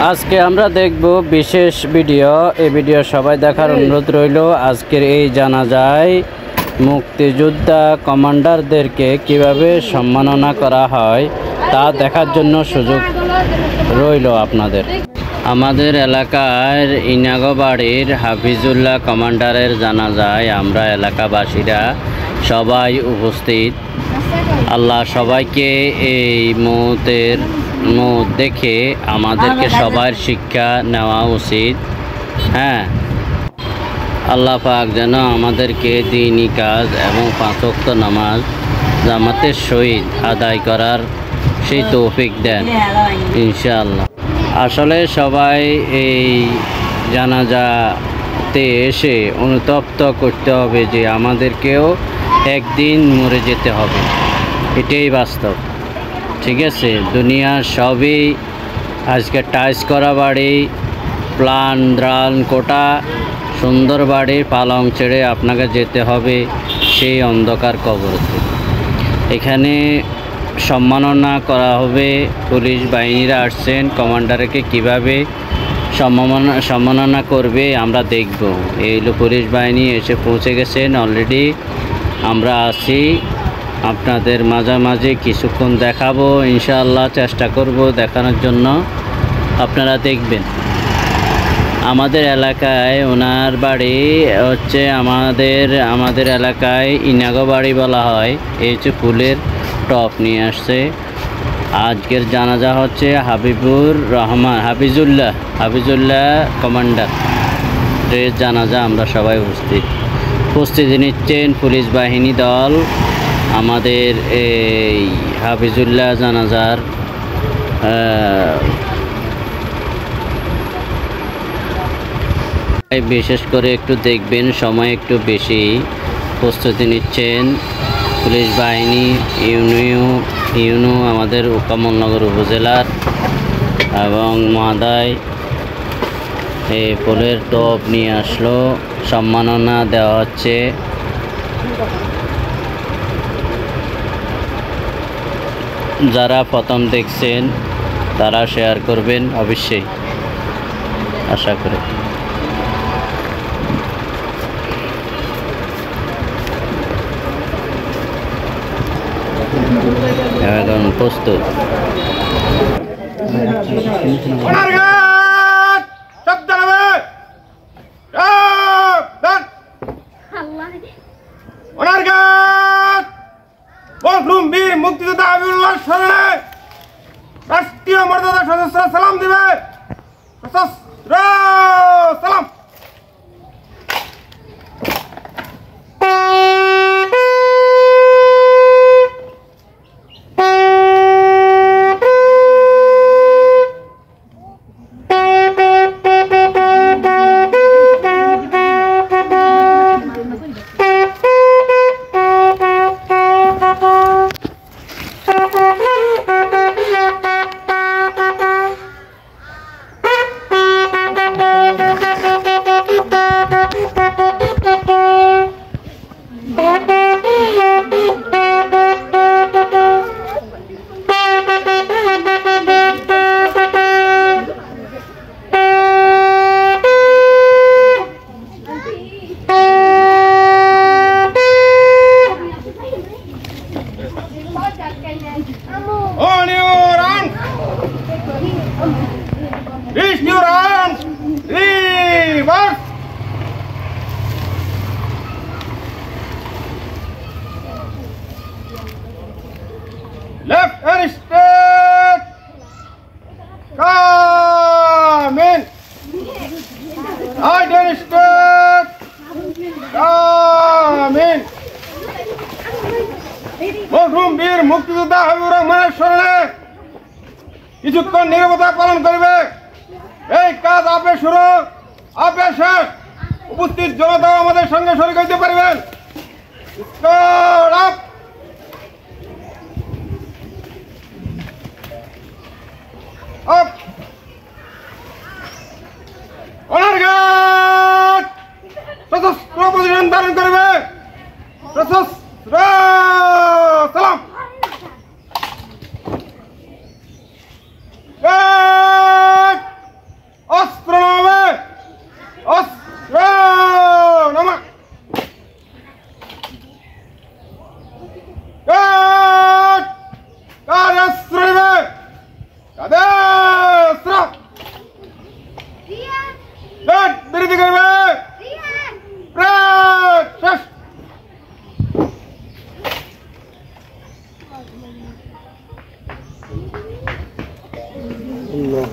আজকে আমরা দেখব বিশেষ ভিডিও। এই ভিডিও সবাই দেখার অনুরোধ রইল। আজকের এই জানাজায় মুক্তিযোদ্ধা কমান্ডারদেরকে কিভাবে সম্মাননা করা হয় তা দেখার জন্য সুযোগ রইল আপনাদের। আমাদের এলাকার ইনাগবাড়ির হাফিজুল্লাহ কমান্ডারের জানাজায় আমরা এলাকাবাসীরা সবাই উপস্থিত। আল্লাহ সবাইকে এই মুহূর্তের দেখে আমাদেরকে সবার শিক্ষা নেওয়া উচিত। হ্যাঁ, আল্লাহ পাক যেন আমাদেরকে দ্বীনি কাজ এবং 5 ওয়াক্ত নামাজ জামাতের সহিত আদায় করার সেই তৌফিক দেন ইনশাআল্লাহ। আসলে সবাই এই জানাজাতে এসে অনুতপ্ত করতে হবে যে আমাদেরকেও একদিন মরে যেতে হবে, এটাই বাস্তব। ঠিক আছে, দুনিয়ার সবই আজকে টাইস করা বাড়ি, প্লান দ্রান কোটা সুন্দর বাড়ি, পালং ছেড়ে আপনাকে যেতে হবে সেই অন্ধকার কবরতে। এখানে সম্মাননা করা হবে। পুলিশ বাহিনীরা আসছেন, কমান্ডারকে কিভাবে সম্মাননা করবে আমরা দেখব। এই পুলিশ বাহিনী এসে পৌঁছে গেছেন অলরেডি। আমরা আছি আপনাদের মাঝামাঝি কিছুক্ষণ দেখাবো ইনশাআল্লাহ, চেষ্টা করব দেখানোর জন্য, আপনারা দেখবেন। আমাদের এলাকায় ওনার বাড়ি হচ্ছে আমাদের এলাকায় ইনাগবাড়ি বলা হয়। এই হচ্ছে ফুলের টপ নিয়ে আসছে। আজকের জানাজা হচ্ছে হাফিজুল্লাহ কমান্ডার এর জানাজা। আমরা সবাই প্রস্তুতি নিচ্ছেন পুলিশ বাহিনী দল আমাদের এই হাফিজুল্লাহ জানাজার বিশেষ করে একটু দেখবেন, সময় একটু বেশি প্রস্তুতি নিচ্ছেন পুলিশ বাহিনী। ইউনো আমাদের কমলনগর উপজেলার এবং মহাদায় এই ফুলের টপ নিয়ে আসলো, সম্মাননা দেওয়া হচ্ছে। যারা প্রথম দেখছেন তারা শেয়ার করবেন অবশ্যই, আশা করি। এখন প্রস্তুত। বীর মুক্তিযোদ্ধা হাবিবুল্লাহ স্মরণে রাষ্ট্রীয় মর্যাদা সদস্য সালাম দিবে। সালাম। On your hands. Reach your hands. Reverse. Left and straight. Come in. Right and straight. Come in. মরহুম বীর মুক্তিযোদ্ধা হাবিবুর রহমানের স্মরণে কিছুক্ষণ নীরবতা পালন করবে। এই কাজ আপে শুরু আপে শেষ। উপস্থিত জনতাও আমাদের সঙ্গে শরীক হইতে পারবেন। সশস্ত্র পজিশন ধারণ করবে। সালাম। আল্লাহ